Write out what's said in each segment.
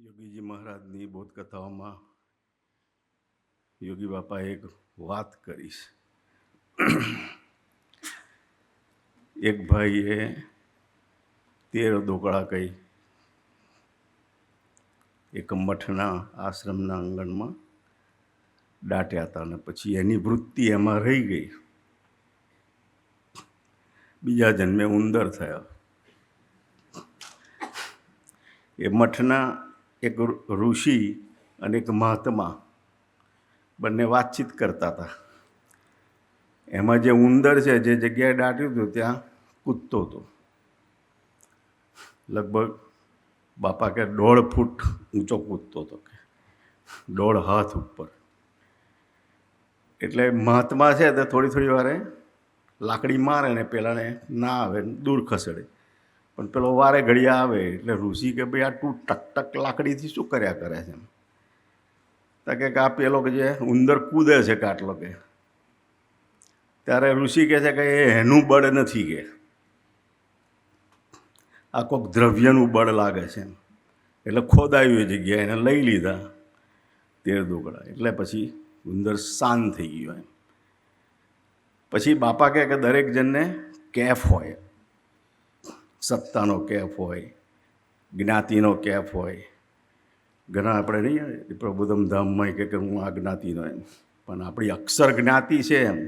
યોગીજી મહારાજની બોધકથાઓમાં યોગી બાપાએ એક વાત કરી છે. એક ભાઈએ 13 દોકડા કહી એક મઠના આશ્રમના આંગણમાં દાટ્યા હતા અને પછી એની વૃત્તિ એમાં રહી ગઈ. બીજા જન્મે ઉંદર થયા. એ મઠના એક ઋષિ અને એક મહાત્મા બંને વાતચીત કરતા હતા. એમાં જે ઉંદર છે, જે જગ્યાએ દાટ્યું હતું ત્યાં કૂદતો હતો. લગભગ બાપા કે 1.5 ફૂટ ઊંચો કૂદતો હતો, કે 1.5 હાથ ઉપર. એટલે મહાત્મા છે તો થોડી થોડી વારે લાકડી મારે ને પેલાને ના આવે, દૂર ખસેડે. પણ પેલો વારે ઘડિયા આવે એટલે ઋષિ કે ભાઈ આ તું ટક ટક લાકડીથી શું કર્યા કરે છે? તો કે આ પેલો કે જે ઉંદર કૂદે છે કાટલો, કે ત્યારે ઋષિ કહે છે કે એનું બળ નથી, કે આ કોઈક દ્રવ્યનું બળ લાગે છે. એટલે ખોદાયું એ જગ્યાએ, એને લઈ લીધા 13 દોકડા. એટલે પછી ઉંદર શાંત થઈ ગયો. એમ પછી બાપા કહે કે દરેક જણને કેફ હોય, સત્તાનો કેફ હોય, જ્ઞાતિનો કેફ હોય. ઘણા આપણે નહીં પ્રબોધમ ધામમાં કે હું આ જ્ઞાતિનો, એમ પણ આપણી અક્ષર જ્ઞાતિ છે. એમ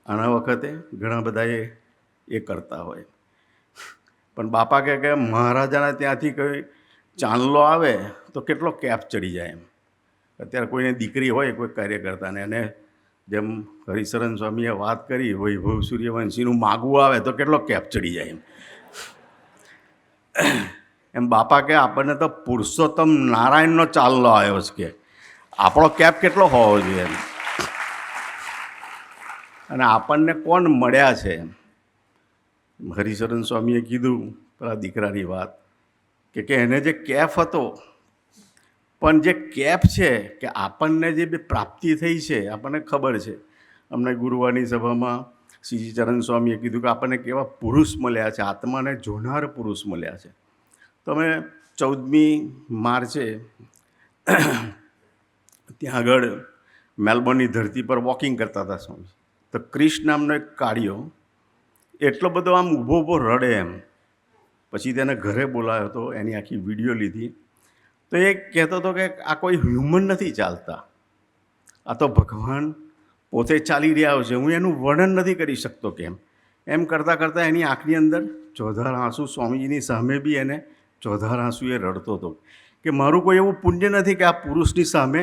આના વખતે ઘણા બધા એ કરતા હોય. પણ બાપા કહે કે મહારાજાના ત્યાંથી કોઈ ચાંદલો આવે તો કેટલો કેફ ચડી જાય. એમ અત્યારે કોઈને દીકરી હોય કોઈ કાર્યકર્તાને, એને જેમ હરિશરણ સ્વામીએ વાત કરી, વૈભવ સૂર્યવંશીનું માગવું આવે તો કેટલો કેફ ચડી જાય. એમ બાપા કે આપણને તો પુરુષોત્તમ નારાયણનો ચાલ્લો આવ્યો છે, કે આપણો કેફ કેટલો હોવો જોઈએ. અને આપણને કોણ મળ્યા છે? હરિશરણ સ્વામીએ કીધું પેલા દીકરાની વાત, કે એને જે કેફ હતો, પણ જે કેફ છે કે આપણને જે પ્રાપ્તિ થઈ છે આપણને ખબર છે. અમને ગુરુવારની સભામાં શ્રીજી ચરણ સ્વામીએ કીધું કે આપણને કેવા પુરુષ મળ્યા છે, આત્માને જોનાર પુરુષ મળ્યા છે. તો અમે 14મી માર્ચે ત્યાં આગળ મેલબોર્નની ધરતી પર વોકિંગ કરતા હતા સ્વામી. તો ક્રિશ નામનો એક કાળિયો એટલો બધો આમ ઊભો રડે. એમ પછી તેને ઘરે બોલાવ્યો હતો, એની આખી વિડીયો લીધી. તો એ કહેતો હતો કે આ કોઈ હ્યુમન નથી ચાલતા, આ તો ભગવાન પોતે ચાલી રહ્યા છે. હું એનું વર્ણન નથી કરી શકતો. કેમ એમ કરતાં કરતાં એની આંખની અંદર ચોધાર આંસુ, સ્વામીજીની સામે બી એને ચોધાર આંસુ એ રડતો હતો કે મારું કોઈ એવું પુણ્ય નથી કે આ પુરુષની સામે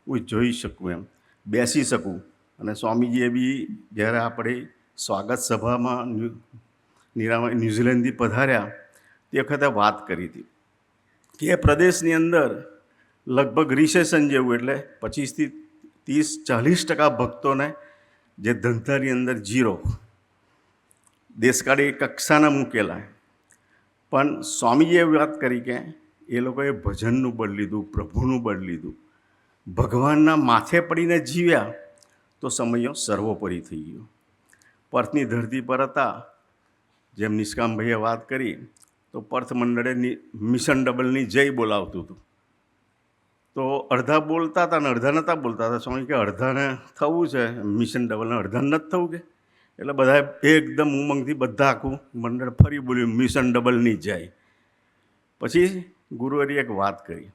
હું જોઈ શકું, એમ બેસી શકું. અને સ્વામીજીએ બી જ્યારે આપણે સ્વાગત સભામાં ન્યૂઝીલેન્ડથી પધાર્યા તે વખતે વાત કરી હતી કે એ પ્રદેશની અંદર લગભગ રિસેશન જેવું, એટલે 25 થી 30-40% ભક્તોને જે ધંધાની અંદર જીરો, દેશકાળી કક્ષાના મૂકેલા. પણ સ્વામીજીએ વાત કરી કે એ લોકોએ ભજનનું બળ લીધું, પ્રભુનું બળ લીધું, ભગવાનના માથે પડીને જીવ્યા તો સમયો સર્વોપરી થઈ ગયો. પર્થની ધરતી પર હતા, જેમ નિષ્કામભાઈએ વાત કરી, તો પર્થ મંડળે મિશન ડબલની જય બોલાવતું હતું. તો અડધા બોલતા હતા ને અડધા નહોતા બોલતા હતા. સ્વામી કે અડધાને થવું છે મિશન ડબલને, અડધાને નથી થવું, કે એટલે બધા એકદમ ઉમંગથી બધા આખું મંડળ ફરી બોલ્યું મિશન ડબલની જય. પછી ગુરુએ એક વાત કરી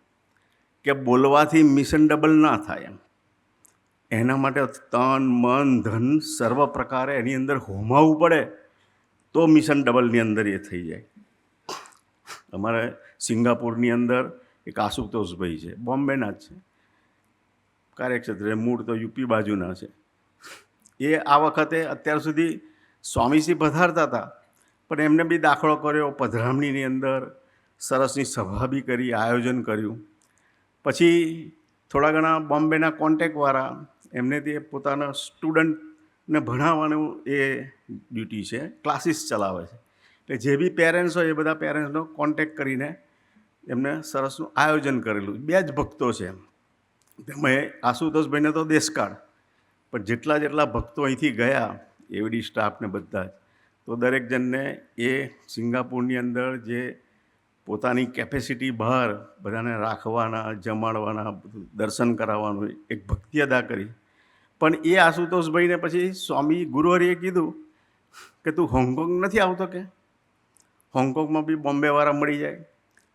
કે બોલવાથી મિશન ડબલ ના થાય. એના માટે તન, મન, ધન સર્વ પ્રકારે એની અંદર હોમાવવું પડે તો મિશન ડબલની અંદર એ થઈ જાય. અમારે સિંગાપુરની અંદર એક આશુતોષભાઈ છે, બોમ્બેના જ છે, કાર્યક્ષેત્રે, મૂળ તો યુપી બાજુના છે. એ આ વખતે અત્યાર સુધી સ્વામીજી પધારતા હતા, પણ એમને બી દાખલો કર્યો. પધરામણીની અંદર સરસની સભા બી કરી, આયોજન કર્યું. પછી થોડા ઘણા બોમ્બેના કોન્ટેક્ટવાળા, એમને તે પોતાના સ્ટુડન્ટને ભણાવવાનું એ ડ્યુટી છે, ક્લાસીસ ચલાવે છે. એટલે જે બી પેરેન્ટ્સ હોય એ બધા પેરેન્ટ્સનો કોન્ટેક્ટ કરીને એમને સરસનું આયોજન કરેલું. 2 જ ભક્તો છે. તેમાં આશુતોષભાઈને તો દેશકાળ, પણ જેટલા ભક્તો અહીંથી ગયા, એવડી સ્ટાફને બધા જ, તો દરેક જણને એ સિંગાપુરની અંદર જે પોતાની કેપેસિટી બહાર બધાને રાખવાના, જમાડવાના, બધું દર્શન કરાવવાનું, એક ભક્તિ અદા કરી. પણ એ આશુતોષભાઈને પછી સ્વામી ગુરુહરિએ કીધું કે તું હોંગકોંગ નથી આવતો, કે હોંગકોંગમાં બી બોમ્બેવાળા મળી જાય.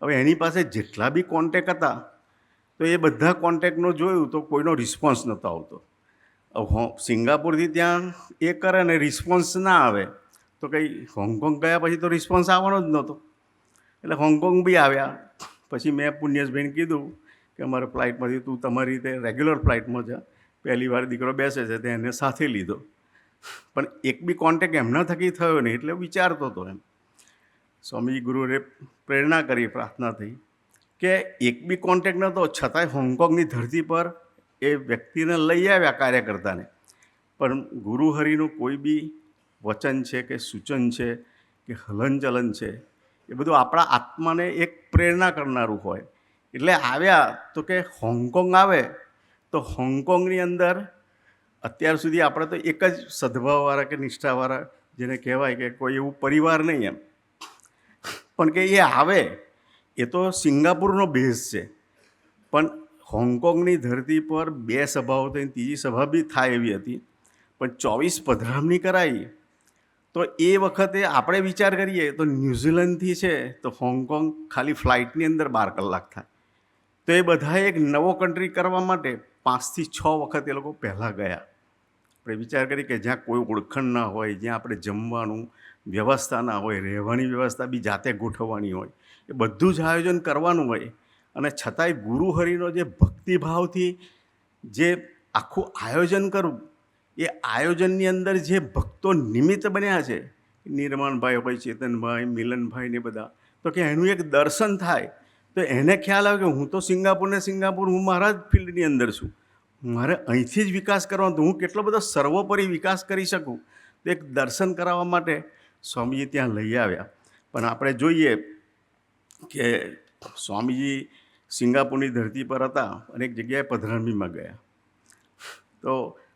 હવે એની પાસે જેટલા બી કોન્ટેક હતા તો એ બધા કોન્ટેકનો જોયું તો કોઈનો રિસ્પોન્સ નહોતો આવતો. સિંગાપુરથી ત્યાં એ કરે ને રિસ્પોન્સ ના આવે તો કંઈ હોંગકોંગ ગયા પછી તો રિસ્પોન્સ આવવાનો જ નહોતો. એટલે હોંગકોંગ બી આવ્યા. પછી મેં પુણ્યેશભાઈને કીધું કે અમારે ફ્લાઇટમાંથી તું તમારી રીતે રેગ્યુલર ફ્લાઇટમાં જા, પહેલી વાર દીકરો બેસે છે તે એને સાથે લીધો. પણ એક બી કોન્ટેક એમના થકી થયો નહીં, એટલે વિચારતો હતો એમ. સ્વામી ગુરુએ પ્રેરણા કરી, પ્રાર્થના થઈ કે એક બી કોન્ટેક્ટ નહોતો, છતાંય હોંગકોંગની ધરતી પર એ વ્યક્તિને લઈ આવ્યા કાર્યકર્તાને. પણ ગુરુહરિનું કોઈ બી વચન છે કે સૂચન છે કે હલનચલન છે, એ બધું આપણા આત્માને એક પ્રેરણા કરનારું હોય. એટલે આવ્યા તો કે હોંગકોંગ આવે તો હોંગકોંગની અંદર અત્યાર સુધી આપણે તો એક જ સદભાવવાળા કે નિષ્ઠાવાળા, જેને કહેવાય કે કોઈ એવું પરિવાર નહીં એમ. પણ કે એ આવે એ તો સિંગાપુરનો બેઝ છે, પણ હોંગકોંગની ધરતી પર 2 સભાઓ થઈ, ત્રીજી સભા બી થાય એવી હતી. પણ 24 પધરામણી કરાવી. તો એ વખતે આપણે વિચાર કરીએ તો ન્યૂઝીલેન્ડથી છે તો હોંગકોંગ ખાલી ફ્લાઇટની અંદર 12 કલાક થાય. તો એ બધાએ એક નવો કન્ટ્રી કરવા માટે 5 થી 6 વખત એ લોકો પહેલાં ગયા. આપણે વિચાર કરીએ કે જ્યાં કોઈ ઓળખણ ના હોય, જ્યાં આપણે જમવાનું વ્યવસ્થા ના હોય, રહેવાની વ્યવસ્થા બી જાતે ગોઠવવાની હોય, એ બધું જ આયોજન કરવાનું હોય. અને છતાંય ગુરુહરિનો જે ભક્તિભાવથી જે આખું આયોજન કરવું, એ આયોજનની અંદર જે ભક્તો નિમિત્ત બન્યા છે, નિર્માણભાઈ હોય, ચેતનભાઈ, મિલનભાઈ ને બધા, તો કે એનું એક દર્શન થાય તો એને ખ્યાલ આવે કે હું તો સિંગાપુર હું મારા જ ફિલ્ડની અંદર છું, મારે અહીંથી જ વિકાસ કરવાનો, તો હું કેટલો બધો સર્વોપરી વિકાસ કરી શકું. તો એક દર્શન કરાવવા માટે સ્વામીજી ત્યાં લઈ આવ્યા. પણ આપણે જોઈએ કે સ્વામીજી સિંગાપુરની ધરતી પર હતા અને એક જગ્યાએ પધરામણીમાં ગયા. તો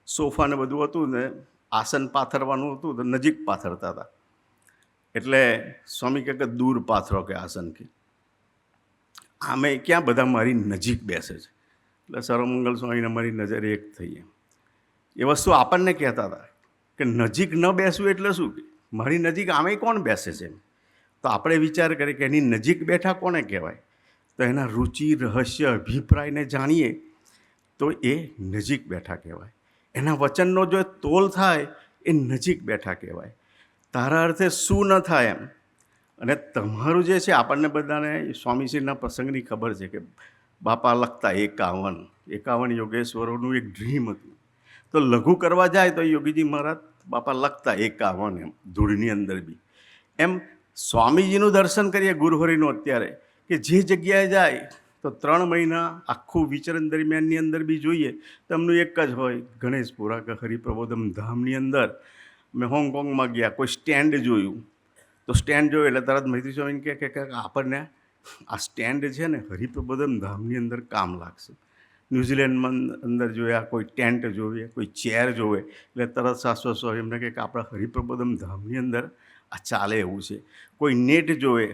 સોફાને બધું હતું ને આસન પાથરવાનું હતું, તો નજીક પાથરતા હતા. એટલે સ્વામી કહે કે દૂર પાથરો કે આસન, કે આમે ક્યાં બધા મારી નજીક બેસે છે. એટલે સર્વમંગલ સ્વામીને મારી નજર એક થઈ. એ વસ્તુ આપણને કહેતા હતા કે નજીક ન બેસવું એટલે શું, કે મારી નજીક આમે કોણ બેસે છે. તો આપણે વિચાર કરીએ કે એની નજીક બેઠા કોને કહેવાય. તો એના રુચિ, રહસ્ય, અભિપ્રાયને જાણીએ તો એ નજીક બેઠા કહેવાય. એના વચનનો જો તોલ થાય એ નજીક બેઠા કહેવાય. તારા અર્થે શું ન થાય એમ. અને તમારું જે છે, આપણને બધાને સ્વામીશ્રીના પ્રસંગની ખબર છે કે બાપા લખતા 51 યોગેશ્વરોનું એક ડ્રીમ હતું. તો લઘુ કરવા જાય તો યોગીજી મહારાજ બાપા લખતા 51 એમ ધૂળની અંદર બી. એમ સ્વામીજીનું દર્શન કરીએ ગુરુહરિનું અત્યારે, કે જે જગ્યાએ જાય તો 3 મહિના આખું વિચરણ દરમિયાનની અંદર બી જોઈએ તો એમનું એક જ હોય, ગણેશપુરા કે હરિપ્રબોધમ ધામની અંદર. મેં હોંગકોંગમાં ગયા, કોઈ સ્ટેન્ડ જોયું તો સ્ટેન્ડ જોયું એટલે તરત મૈત્રી સ્વામીને કહે કે આપણને આ સ્ટેન્ડ છે ને હરિપ્રબોધમ ધામની અંદર કામ લાગશે. ન્યૂઝીલેન્ડમાં અંદર જોયા, કોઈ ટેન્ટ જોઈએ, કોઈ ચેર જોવે, એટલે તરત શાશ્વત સ્વામી એમને કહે કે આપણા હરિપ્રબોધમ ધામની અંદર આ ચાલે એવું છે. કોઈ નેટ જોવે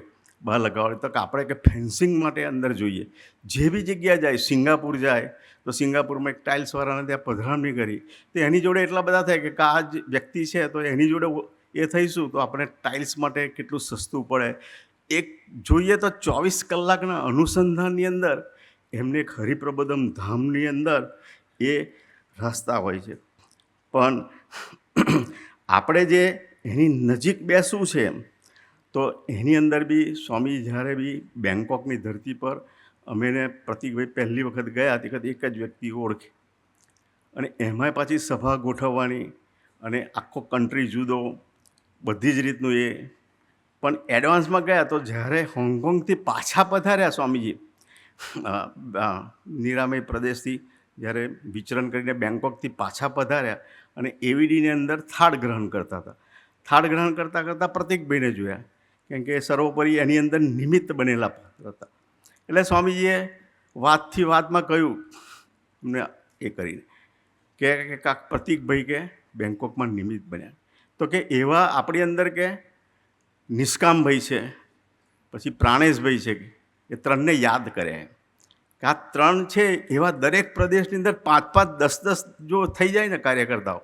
બહાર લગાવડે તો કે આપણે કે ફેન્સિંગ માટે અંદર જોઈએ. જે બી જગ્યાએ જાય, સિંગાપુર જાય તો સિંગાપુરમાં એક ટાઇલ્સવાળાને ત્યાં પધરામણી કરી, તો એની જોડે એટલા બધા થાય કે આ જ વ્યક્તિ છે તો એની જોડે એ થઈશું તો આપણે ટાઇલ્સ માટે કેટલું સસ્તું પડે. એક જોઈએ તો 24 કલાકના અનુસંધાનની અંદર એમને એક હરિપ્રબોધમ ધામની અંદર એ રસ્તા હોય છે. પણ આપણે જે એની નજીક બેસવું છે એમ, તો એની અંદર બી સ્વામી જ્યારે બી બેંકોકની ધરતી પર અમેને પ્રતિકભાઈ પહેલી વખત ગયા તે વખત એક જ વ્યક્તિ ઓળખે, અને એમાંય પાછી સભા ગોઠવવાની અને આખો કન્ટ્રી જુદો, બધી જ રીતનું એ. પણ એડવાન્સમાં ગયા તો જ્યારે હોંગકોંગથી પાછા પધાર્યા સ્વામીજી, નિરામય પ્રદેશથી જ્યારે વિચરણ કરીને બેંકોકથી પાછા પધાર્યા અને એવીડીની અંદર થાળ ગ્રહણ કરતા હતા. થાળ ગ્રહણ કરતાં પ્રતિકભાઈને જોયા, કેમ કે સર્વોપરી એની અંદર નિમિત્ત બનેલા પાત્ર હતા. એટલે સ્વામીજીએ વાતથી વાતમાં કહ્યું એમને એ કરીને કે કાક પ્રતિકભાઈ કે બેંકોકમાં નિમિત્ત બન્યા. તો કે એવા આપણી અંદર કે નિષ્કામભાઈ છે, પછી પ્રાણેશભાઈ છે એ ત્રણને યાદ કરે કે આ ત્રણ છે એવા દરેક પ્રદેશની અંદર 5-5, 10-10 જો થઈ જાય ને કાર્યકર્તાઓ,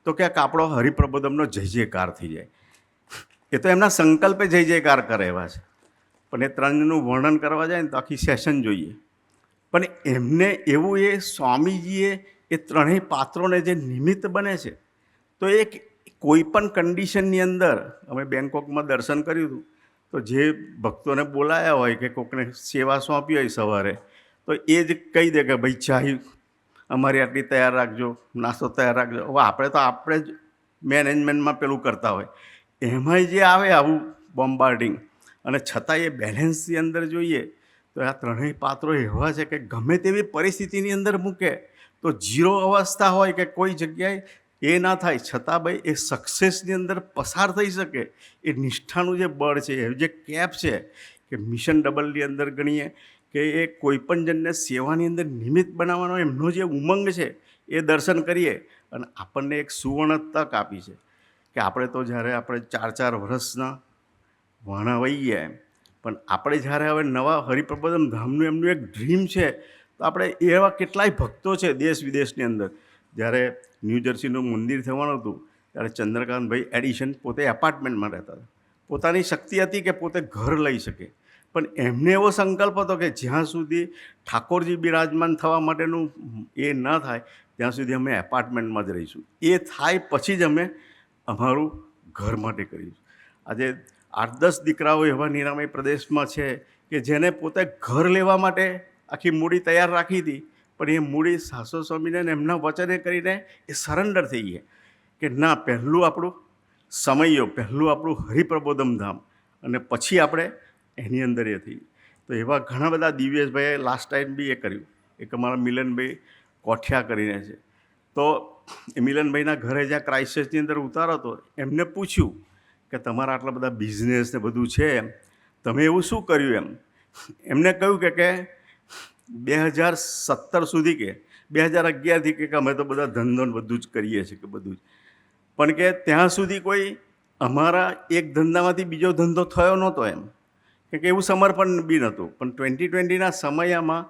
તો ક્યાંક આપણો હરિપ્રબોધમનો જય જયકાર થઈ જાય. એ તો એમના સંકલ્પે જય જયકાર કરે એવા છે, પણ એ ત્રણનું વર્ણન કરવા જાય ને તો આખી સેશન જોઈએ. પણ એમને એવું એ સ્વામીજીએ એ ત્રણેય પાત્રોને જે નિમિત્ત બને છે, તો એ કોઈ પણ કન્ડિશનની અંદર, અમે બેંકોકમાં દર્શન કર્યું હતું, તો જે ભક્તોને બોલાયા હોય કે કોઈકને સેવા સોંપી હોય સવારે, તો એ જ કહી દે કે ભાઈ ચાય અમારી આટલી તૈયાર રાખજો, નાસ્તો તૈયાર રાખજો. હવે આપણે જ મેનેજમેન્ટમાં પેલું કરતા હોય, એમાંય જે આવે આવું બોમ્બાર્ડિંગ, અને છતાં એ બેલેન્સની અંદર જોઈએ તો આ ત્રણેય પાત્રો એવા છે કે ગમે તેવી પરિસ્થિતિની અંદર મૂકે તો ઝીરો અવસ્થા હોય કે કોઈ જગ્યાએ એ ના થાય, છતાં ભાઈ એ સક્સેસની અંદર પસાર થઈ શકે. એ નિષ્ઠાનું જે બળ છે, એ જે કેપ છે કે મિશન ડબલની અંદર ગણીએ કે એ કોઈપણ જણને સેવાની અંદર નિમિત્ત બનાવવાનો એમનો જે ઉમંગ છે એ દર્શન કરીએ. અને આપણને એક સુવર્ણ તક આપી છે કે આપણે તો જ્યારે આપણે 4-4 વર્ષના વાણા વહી ગયા એમ, પણ આપણે જ્યારે હવે નવા હરિપ્રબોધમ ધામનું એમનું એક ડ્રીમ છે, તો આપણે એવા કેટલાય ભક્તો છે દેશ વિદેશની અંદર. જ્યારે ન્યૂજર્સીનું મંદિર થવાનું હતું ત્યારે ચંદ્રકાંતભાઈ એડિશન પોતે એપાર્ટમેન્ટમાં રહેતા હતા. પોતાની શક્તિ હતી કે પોતે ઘર લઈ શકે, પણ એમને એવો સંકલ્પ હતો કે જ્યાં સુધી ઠાકોરજી બિરાજમાન થવા માટેનું એ ન થાય ત્યાં સુધી અમે એપાર્ટમેન્ટમાં જ રહીશું. એ થાય પછી જ અમે અમારું ઘર માટે કરીશું. આજે 8-10 દીકરાઓ એવા નિરામય પ્રદેશમાં છે કે જેને પોતે ઘર લેવા માટે આખી મૂડી તૈયાર રાખી હતી, પણ એ મૂડી સાસુ સ્વામીને એમના વચને કરીને એ સરેન્ડર થઈ ગયા કે ના, પહેલું આપણું સમયો, પહેલું આપણું હરિપ્રબોધમ ધામ, અને પછી આપણે એની અંદર એ થઈ. તો એવા ઘણા બધા દિવ્યેશભાઈએ લાસ્ટ ટાઈમ બી એ કર્યું. એક અમારા મિલનભાઈ કોઠિયા કરીને છે, તો એ મિલનભાઈના ઘરે જ્યાં ક્રાઇસ્ટચર્ચની અંદર ઉતારો હતો, એમને પૂછ્યું કે તમારા આટલા બધા બિઝનેસ ને બધું છે, એમ તમે એવું શું કર્યું એમ. એમને કહ્યું કે 2017 સુધી કે 2011થી કે અમે તો બધા ધંધો બધું જ કરીએ છીએ કે બધું જ, પણ કે ત્યાં સુધી કોઈ અમારા એક ધંધામાંથી બીજો ધંધો થયો નહોતો એમ, કે એવું સમર્પણ બી નહોતું. પણ 2020ના સમયમાં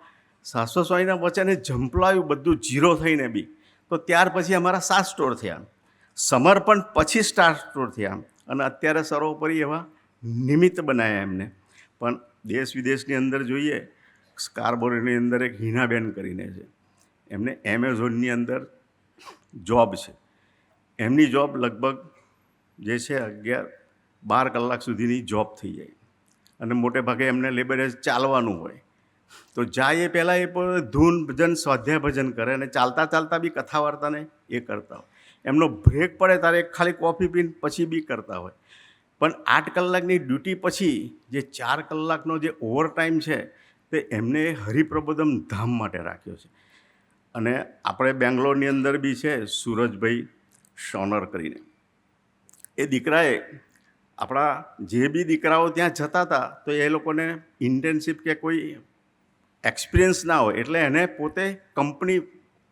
સાસુ સ્વામીના વચને ઝંપલાયું બધું ઝીરો થઈને બી, તો ત્યાર પછી અમારા 7 સ્ટોર થયા, સમર્પણ પછી સ્ટાર સ્ટોર થયા, અને અત્યારે સર્વોપરી એવા નિમિત્ત બનાવ્યા એમને. પણ દેશ વિદેશની અંદર જોઈએ, સ્કાર્બોરોની અંદર એક હિનાબેન કરીને છે, એમને એમેઝોનની અંદર જોબ છે. એમની જોબ લગભગ જે છે 11-12 કલાક સુધીની જોબ થઈ જાય, અને મોટે ભાગે એમને લેબરે ચાલવાનું હોય. તો જાય એ પહેલાં એ ધૂન ભજન સ્વાધ્યાય ભજન કરે, અને ચાલતા ચાલતા બી કથા વાર્તાને એ કરતા હોય. એમનો બ્રેક પડે ત્યારે ખાલી કોફી પીને પછી બી કરતા હોય. પણ 8 કલાકની ડ્યુટી પછી જે 4 કલાકનો જે ઓવરટાઈમ છે તે એમને હરિપ્રબોધમ ધામ માટે રાખ્યો છે. અને આપણે બેંગ્લોરની અંદર બી છે સૂરજભાઈ શોનર કરીને, એ દીકરાએ આપણા જે બી દીકરાઓ ત્યાં જતા હતા તો એ લોકોને ઇન્ટર્નશીપ કે કોઈ એક્સપિરિયન્સ ના હોય, એટલે એને પોતે કંપની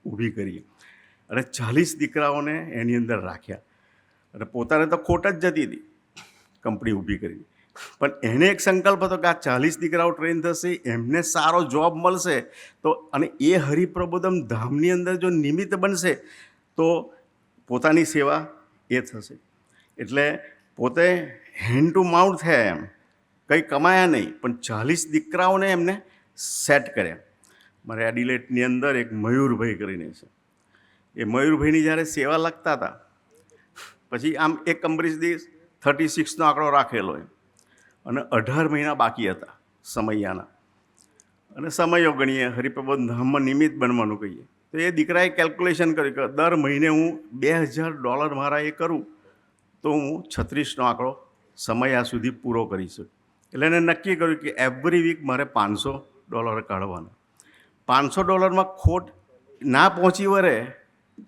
ઊભી કરી અને 40 દીકરાઓને એની અંદર રાખ્યા. અને પોતાને તો ખોટ જ જતી હતી કંપની ઊભી કરી, પણ એને એક સંકલ્પ હતો કે આ 40 દીકરાઓ ટ્રેન થશે, એમને સારો જોબ મળશે, તો અને એ હરિપ્રબોધમ ધામની અંદર જો નિમિત્ત બનશે તો પોતાની સેવા એ થશે. એટલે પોતે હેન્ડ ટુ માઉથ થયા એમ, કંઈ કમાયા નહીં, પણ 40 દીકરાઓને એમને સેટ કર્યા. મારે એડિલેટની અંદર એક મયુરભાઈ કરીને છે, એ મયુરભાઈની જ્યારે સેવા લખતા હતા પછી આમ એક કંપની 36નો આંકડો રાખેલો હોય, અને 18 મહિના બાકી હતા સમયાના, અને સમયો ગણીએ હરિપ્રબોધ ધામમાં નિમિત્ત બનવાનું કહીએ તો એ દીકરાએ કેલ્ક્યુલેશન કર્યું કે દર મહિને હું $2000 મારા એ કરું તો હું 36નો આંકડો સમયા સુધી પૂરો કરી શકું. એટલે એને નક્કી કર્યું કે એવરી વીક મારે $500 કાઢવાના. $500માં ખોટ ના પહોંચી વળે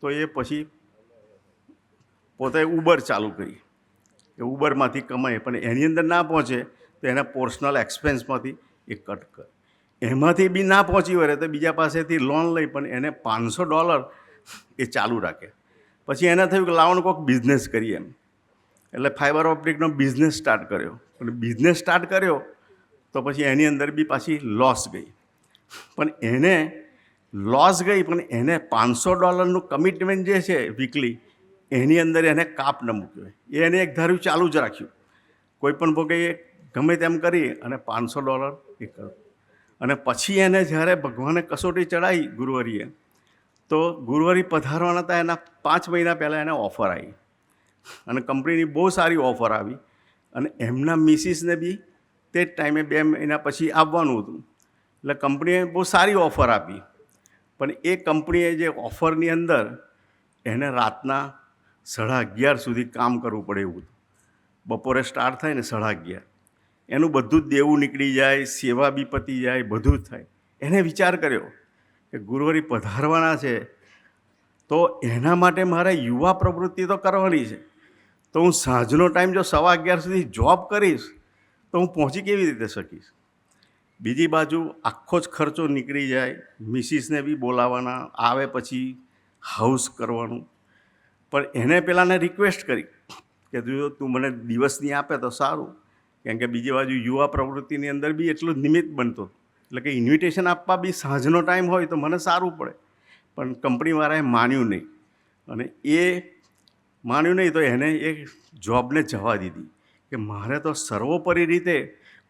તો એ પછી પોતે ઉબર ચાલુ કરી કે ઉબરમાંથી કમાય, પણ એની અંદર ના પહોંચે તો એના પર્સનલ એક્સપેન્સમાંથી એ કટ કરે. એમાંથી બી ના પહોંચી વળે તો બીજા પાસેથી લોન લઈ પણ એને $500 એ ચાલુ રાખે. પછી એને થયું કે લાવવાનું કોઈક બિઝનેસ કરીએ એમ, એટલે ફાઇબર ઓપ્ટિકનો બિઝનેસ સ્ટાર્ટ કર્યો. અને બિઝનેસ સ્ટાર્ટ કર્યો તો પછી એની અંદર બી પાછી લોસ ગઈ. પણ એને લોસ ગઈ, પણ એને $500 કમિટમેન્ટ જે છે વીકલી, એની અંદર એને કાપ ન મૂક્યો. એને એક ધાર્યું ચાલુ જ રાખ્યું, કોઈ પણ ભોગે એ ગમે તેમ કરી અને $500 એ કર્યું. અને પછી એને જ્યારે ભગવાને કસોટી ચડાવી ગુરુવારીએ, તો ગુરુવારી પધારવાના હતા એના 5 મહિના પહેલાં એને ઓફર આવી, અને કંપનીની બહુ સારી ઓફર આવી, અને એમના મિસિસને બી તે જ ટાઈમે 2 મહિના પછી આવવાનું હતું. એટલે કંપનીએ બહુ સારી ઓફર આપી, પણ એ કંપનીએ જે ઓફરની અંદર એને રાતના 11:30 સુધી કામ કરવું પડે એવું હતું. બપોરે સ્ટાર્ટ થાય ને 11:30, એનું બધું જ દેવું નીકળી જાય, સેવા બી પતી જાય, બધું જ થાય. એને વિચાર કર્યો કે ગુરુવારી પધારવાના છે, તો એના માટે મારે યુવા પ્રવૃત્તિ તો કરવાની છે. તો હું સાંજનો ટાઈમ જો 11:15 સુધી જોબ કરીશ તો હું પહોંચી કેવી રીતે શકીશ? બીજી બાજુ આખો જ ખર્ચો નીકળી જાય, મિસિસને બી બોલાવવાના, આવે પછી હાઉસ કરવાનું. પણ એને પેલાને રિક્વેસ્ટ કરી કે જો તું મને દિવસની આપે તો સારું, કેમ કે બીજી બાજુ યુવા પ્રવૃત્તિની અંદર બી એટલું જ નિમિત્ત બનતો. એટલે કે ઇન્વિટેશન આપવા બી સાંજનો ટાઈમ હોય તો મને સારું પડે. પણ કંપનીવાળાએ માન્યું નહીં, અને એ માન્યું નહીં તો એને એ જોબને જવા દીધી કે મારે તો સર્વોપરી રીતે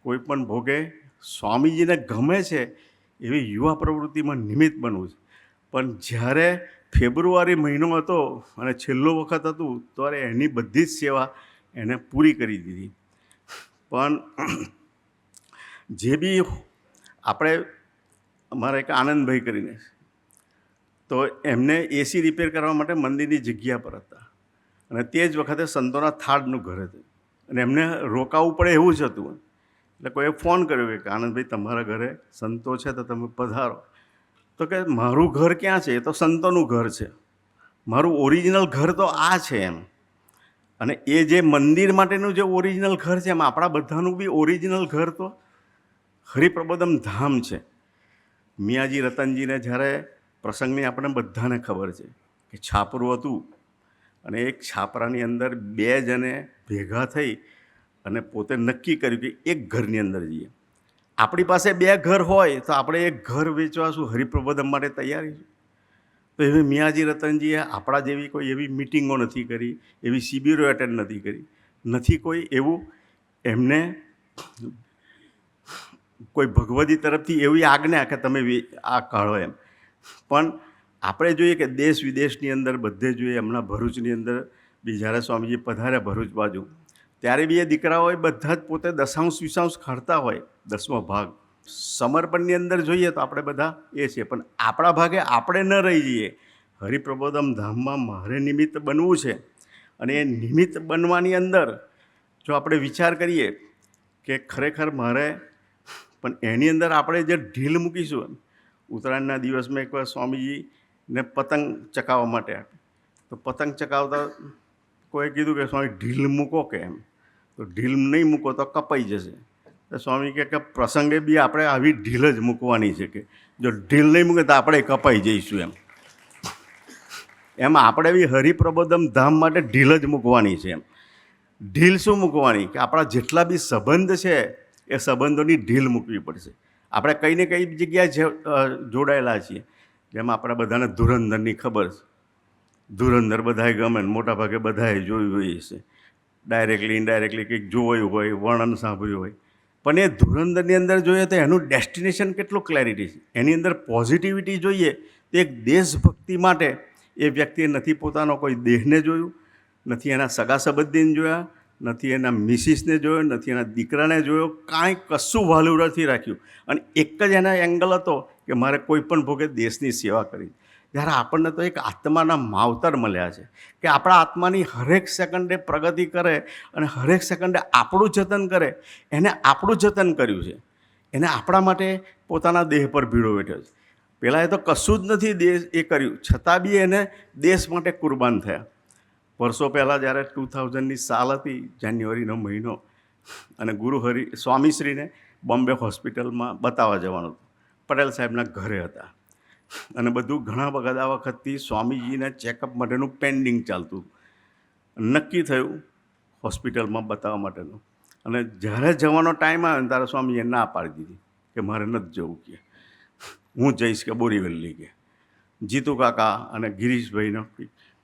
કોઈ પણ ભોગે સ્વામીજીને ગમે છે એવી યુવા પ્રવૃત્તિમાં નિમિત્ત બનવું છે. પણ જ્યારે ફેબ્રુઆરી મહિનો હતો અને છેલ્લો વખત હતું, ત્યારે એની બધી જ સેવા એને પૂરી કરી દીધી. પણ જે બી આપણે, અમારા એક આનંદભાઈ કરીને, તો એમને એસી રિપેર કરવા માટે મંદિરની જગ્યા પર હતા, અને તે જ વખતે સંતોના થાળનું ઘર હતું, અને એમને રોકાવું પડે એવું જ હતું. એટલે કોઈએ ફોન કર્યો કે આનંદભાઈ તમારા ઘરે સંતો છે તો તમે પધારો. તો કે મારું ઘર ક્યાં છે? એ તો સંતોનું ઘર છે, મારું ઓરિજિનલ ઘર તો આ છે એમ. અને એ જે મંદિર માટેનું જે ઓરિજિનલ ઘર છે, એમ આપણા બધાનું બી ઓરિજિનલ ઘર તો હરિપ્રબોધમ ધામ છે. મિયાજી રતનજીને જ્યારે પ્રસંગની આપણે બધાને ખબર છે કે છાપરું હતું, અને એક છાપરાની અંદર 2 જણે ભેગા થઈ અને પોતે નક્કી કર્યું કે એક ઘરની અંદર જઈએ. આપણી પાસે 2 ઘર હોય તો આપણે એક ઘર વેચવા શું હરિપ્રબોધમ માટે તૈયારી છે? તો એવી મિયાજી રતનજીએ આપણા જેવી કોઈ એવી મિટિંગો નથી કરી, એવી શિબિરો એટેન્ડ નથી કરી, નથી કોઈ એવું એમને કોઈ ભગવતી તરફથી એવી આજ્ઞા કે તમે આ કાઢો એમ. પણ આપણે જોઈએ કે દેશ વિદેશની અંદર બધે જોઈએ, હમણાં ભરૂચની અંદર બી જ્યારે સ્વામીજી પધાર્યા ભરૂચ બાજુ, ત્યારે બી એ દીકરાઓએ બધા જ પોતે દશાંશ વિશાંશ કાઢતા હોય, 10મો ભાગ. સમર્પણની અંદર જોઈએ તો આપણે બધા એ છે, પણ આપણા ભાગે આપણે ન રહી જઈએ. હરિપ્રબોધમ ધામમાં મારે નિમિત્ત બનવું છે, અને એ નિમિત્ત બનવાની અંદર જો આપણે વિચાર કરીએ કે ખરેખર મારે, પણ એની અંદર આપણે જે ઢીલ મૂકીશું. ઉત્તરાયણના દિવસમાં એકવાર સ્વામીજીને પતંગ ચકાવવા માટે આપી, તો પતંગ ચકાવતા કોઈએ કીધું કે સ્વામી ઢીલ મૂકો કે એમ. તો ઢીલ નહીં મૂકો તો કપાઈ જશે. તો સ્વામી કહે કે પ્રસંગે બી આપણે આવી ઢીલ જ મૂકવાની છે, કે જો ઢીલ નહીં મૂકે તો આપણે કપાઈ જઈશું એમ. એમાં આપણે બી હરિપ્રબોધમ ધામ માટે ઢીલ જ મૂકવાની છે એમ. ઢીલ શું મૂકવાની? કે આપણા જેટલા બી સંબંધ છે એ સંબંધોની ઢીલ મૂકવી પડશે. આપણે કઈ ને કઈ જગ્યાએ જોડાયેલા છીએ. જેમાં આપણે બધાને ધુરંધરની ખબર છે. ધુરંધર બધાએ ગમે, મોટાભાગે બધાએ જોયું હોય છે, ડાયરેક્ટલી ઇનડાયરેક્ટલી કંઈક જોયું હોય, વર્ણન સાંભળ્યું હોય. પણ એ ધુરંધરની અંદર જોઈએ તો એનું ડેસ્ટિનેશન કેટલું ક્લેરિટી છે, એની અંદર પોઝિટિવિટી જોઈએ તો એક દેશભક્તિ માટે એ વ્યક્તિએ નથી પોતાનો કોઈ દેહને જોયું, નથી એના સગા સંબંધીને જોયા, નથી એના મિસિસને જોયો, નથી એના દીકરાને જોયો, કાંઈ કશું વાલ્યુ નથી રાખ્યું. અને એક જ એના એંગલ હતો કે મારે કોઈ પણ ભોગે દેશની સેવા કરી. જ્યારે આપણને તો એક આત્માના માવતર મળ્યા છે કે આપણા આત્માની હરેક સેકન્ડે પ્રગતિ કરે, અને હરેક સેકન્ડે આપણું જતન કરે. એને આપણું જતન કર્યું છે, એને આપણા માટે પોતાના દેહ પર ભીડો બેઠ્યો છે. પહેલાં એ તો કશું જ નથી દેશ એ કર્યું, છતાં બી એને દેશ માટે કુરબાન થયા. વર્ષો પહેલાં જ્યારે 2000ની સાલ હતી, જાન્યુઆરીનો મહિનો, અને સ્વામીશ્રીને બોમ્બે હોસ્પિટલમાં બતાવવા જવાનું હતું. પટેલ સાહેબના ઘરે હતા, અને બધું ઘણા બધા વખતથી સ્વામીજીને ચેકઅપ માટેનું પેન્ડિંગ ચાલતું. નક્કી થયું હોસ્પિટલમાં બતાવવા માટેનું. અને જ્યારે જવાનો ટાઈમ આવે ને ત્યારે સ્વામીએ ના પાડી દીધી કે મારે નથી જવું કે હું જઈશ કે બોરીવલી કે જીતુ કાકા અને ગિરીશભાઈનો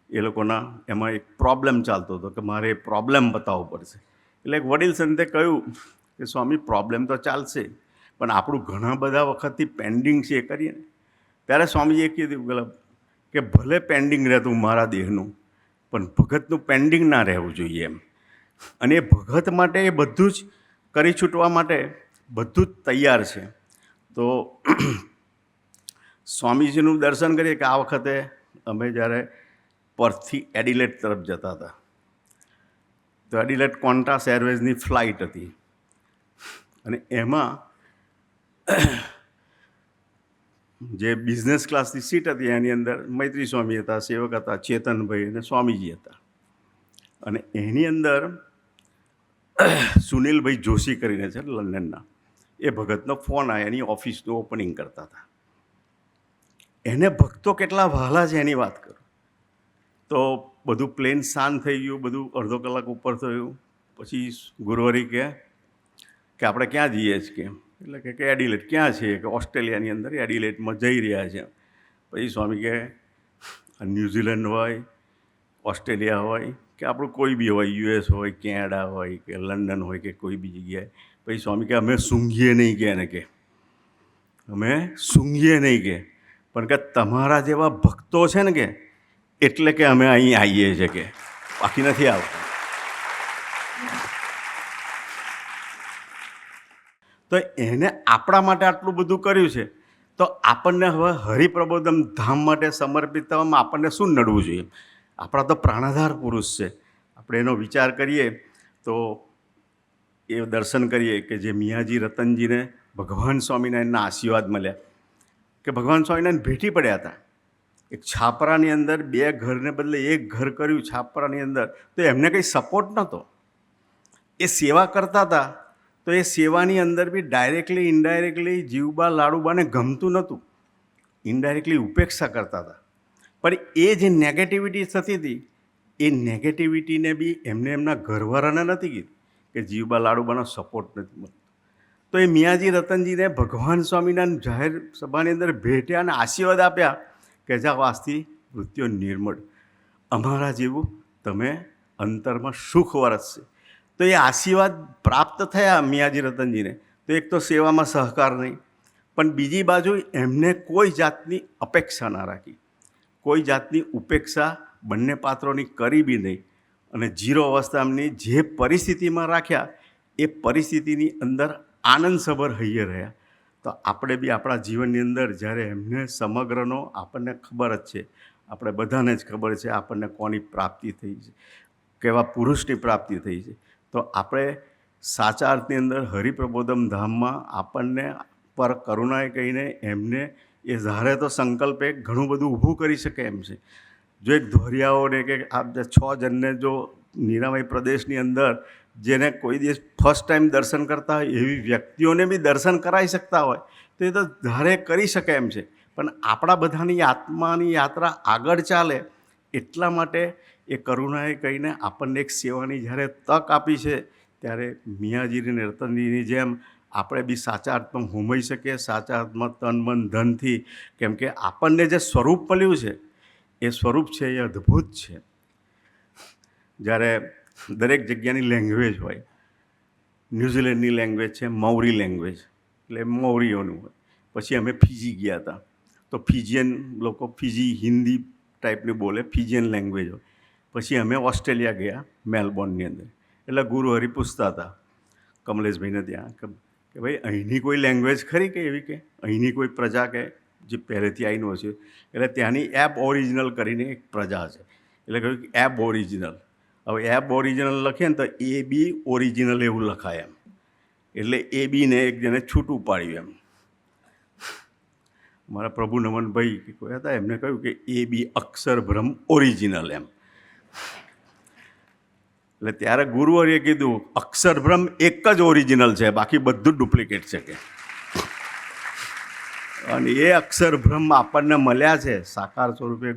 એ લોકોના એમાં એક પ્રોબ્લેમ ચાલતો હતો કે મારે એ પ્રોબ્લેમ બતાવવો પડશે. એટલે એક વડીલ સંતે કહ્યું કે સ્વામી પ્રોબ્લેમ તો ચાલશે પણ આપણું ઘણા બધા વખતથી પેન્ડિંગ છે એ કરીએ ને. ત્યારે સ્વામીએ કીધું કે ભલે પેન્ડિંગ રહેતું મારા દેહનું પણ ભગતનું પેન્ડિંગ ના રહેવું જોઈએ એમ. અને એ ભગત માટે એ બધું જ કરી છૂટવા માટે બધું જ તૈયાર છે. તો સ્વામીજીનું દર્શન કરીએ કે આ વખતે અમે જ્યારે પરથથી એડિલેડ તરફ જતા હતા તો એડિલેડ કોન્ટાસ એરવેઝની ફ્લાઇટ હતી અને એમાં જે બિઝનેસ ક્લાસની સીટ હતી એની અંદર મૈત્રી સ્વામી હતા, સેવક હતા, ચેતનભાઈ અને સ્વામીજી હતા. અને એની અંદર સુનિલભાઈ જોશી કરીને છે લંડનના, એ ભગતનો ફોન આવ્યો, એની ઓફિસનું ઓપનિંગ કરતા હતા. એને ભક્તો કેટલા વહાલા છે એની વાત કરું તો બધું પ્લેન શાંત થઈ ગયું, બધું અડધો કલાક ઉપર થયું. પછી ગુરુવારી કે આપણે ક્યાં જઈએ છીએ એટલે કે એડિલેડ. ક્યાં છે કે ઓસ્ટ્રેલિયાની અંદર એડિલેડમાં જઈ રહ્યા છે. પછી સ્વામી કે ન્યૂઝીલેન્ડ હોય, ઓસ્ટ્રેલિયા હોય કે આપણું કોઈ બી હોય, યુએસ હોય, કેનેડા હોય કે લંડન હોય કે કોઈ બી જગ્યાએ. પછી સ્વામી કે અમે સૂંઘીએ નહીં કે એને કે અમે સૂંઘીએ નહીં કે પણ કે તમારા જેવા ભક્તો છે ને કે એટલે કે અમે અહીં આવીએ છીએ કે બાકી નથી આવતા. તો એને આપણા માટે આટલું બધું કર્યું છે તો આપણને હવે હરિપ્રબોધમ ધામ માટે સમર્પિત થવામાં આપણને શું નડવું જોઈએ? આપણા તો પ્રાણાધાર પુરુષ છે. આપણે એનો વિચાર કરીએ તો એ દર્શન કરીએ કે જે મિયાજી રતનજીને ભગવાન સ્વામિનારાયણના આશીર્વાદ મળ્યા કે ભગવાન સ્વામિનારાયણ ભેટી પડ્યા હતા. એક છાપરાની અંદર 2 ઘરને બદલે 1 ઘર કર્યું છાપરાની અંદર. તો એમને કંઈ સપોર્ટ નહોતો, એ સેવા કરતા હતા. તો એ સેવાની અંદર બી ડાયરેક્ટલી ઇનડાયરેક્ટલી જીવબા લાડુબાને ગમતું નહોતું, ઇનડાયરેક્ટલી ઉપેક્ષા કરતા હતા. પણ એ જે નેગેટિવિટી થતી હતી એ નેગેટિવિટીને બી એમને એમના ઘરવાળાને નથી કીધું કે જીવબા લાડુબાનો સપોર્ટ નથી મળતો. તો એ મિયાજી રતનજીને ભગવાન સ્વામિનારાયણ જાહેર સભાની અંદર ભેટ્યા અને આશીર્વાદ આપ્યા કે જા વાસથી મૃત્યુ નિર્મળ, અમારા જેવું તમે અંતરમાં સુખ વરસશે. તો એ આશીર્વાદ પ્રાપ્ત થયા મિયાજી રતનજીને. તો એક તો સેવામાં સહકાર નહીં, પણ બીજી બાજુ એમને કોઈ જાતની અપેક્ષા ના રાખી, કોઈ જાતની ઉપેક્ષા બંને પાત્રોની કરી બી નહીં. અને 0 અવસ્થા એમની જે પરિસ્થિતિમાં રાખ્યા એ પરિસ્થિતિની અંદર આનંદસભર હૈયે રહ્યા. તો આપણે બી આપણા જીવનની અંદર જ્યારે એમને સમગ્રનો આપણને ખબર જ છે, આપણે બધાને જ ખબર છે આપણને કોની પ્રાપ્તિ થઈ છે, કેવા પુરુષની પ્રાપ્તિ થઈ છે. તો આપણે સાચા અર્થની અંદર હરિપ્રબોધમ ધામમાં આપણને પર કરુણાએ કહીને એમને એ ધારે તો સંકલ્પે ઘણું બધું ઊભું કરી શકે એમ છે. જો એક ધોરિયાઓને કે આ 6 જણને જો નીરામય પ્રદેશની અંદર જેને કોઈ દિવસ ફર્સ્ટ ટાઈમ દર્શન કરતા હોય એવી વ્યક્તિઓને બી દર્શન કરાવી શકતા હોય તો એ તો ધારે કરી શકે એમ છે. પણ આપણા બધાની આત્માની યાત્રા આગળ ચાલે એટલા માટે એ કરુણાએ કહીને આપણને એક સેવાની જ્યારે તક આપી છે ત્યારે મિયાજીની રતનજીની જેમ આપણે બી સાચા અર્થમાં હોમાઈ શકીએ, સાચા અર્થમાં તન મન ધનથી. કેમ કે આપણને જે સ્વરૂપ મળ્યું છે એ સ્વરૂપ છે એ અદ્ભુત છે. જ્યારે દરેક જગ્યાની લેંગ્વેજ હોય, ન્યૂઝીલેન્ડની લેંગ્વેજ છે મૌરી લેંગ્વેજ, એટલે મૌરીઓનું હોય. પછી અમે ફીજી ગયા હતા તો ફીજીયન લોકો ફીજી હિન્દી ટાઈપની બોલે, ફીજીયન લેંગ્વેજ હોય. પછી અમે ઓસ્ટ્રેલિયા ગયા મેલબોર્નની અંદર. એટલે ગુરુ હરિ પૂછતા હતા કમલેશભાઈને ત્યાં કે ભાઈ અહીંની કોઈ લેંગ્વેજ ખરી કે એવી કે અહીંની કોઈ પ્રજા કે જે પહેલેથી આવીને હશે. એટલે ત્યાંની એબ ઓરિજિનલ કરીને એક પ્રજા છે, એટલે કહ્યું કે એબ ઓરિજિનલ. હવે એબ ઓરિજિનલ લખીએ ને તો એ બી ઓરિજિનલ એવું લખાય એમ, એટલે એ બીને એક જણે છૂટું પાડ્યું એમ. મારા પ્રભુ નમનભાઈ કોઈ હતા એમને કહ્યું કે એ બી અક્ષરબ્રહ્મ ઓરિજિનલ એમ. એટલે ત્યારે ગુરુવરે કીધું અક્ષરબ્રહ્મ એક જ ઓરિજિનલ છે, બાકી બધું ડુપ્લિકેટ છે કે. અને એ અક્ષરબ્રહ્મ આપણને મળ્યા છે સાકાર સ્વરૂપે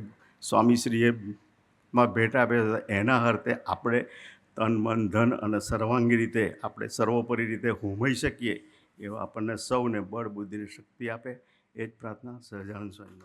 સ્વામીશ્રીએ માં ભેટ આપે છે. એના અર્થે આપણે તન મન ધન અને સર્વાંગી રીતે આપણે સર્વોપરી રીતે હોમાઈ શકીએ એવા આપણને સૌને બળ બુદ્ધિની શક્તિ આપે એ જ પ્રાર્થના સહજાનંદ સ્વામી.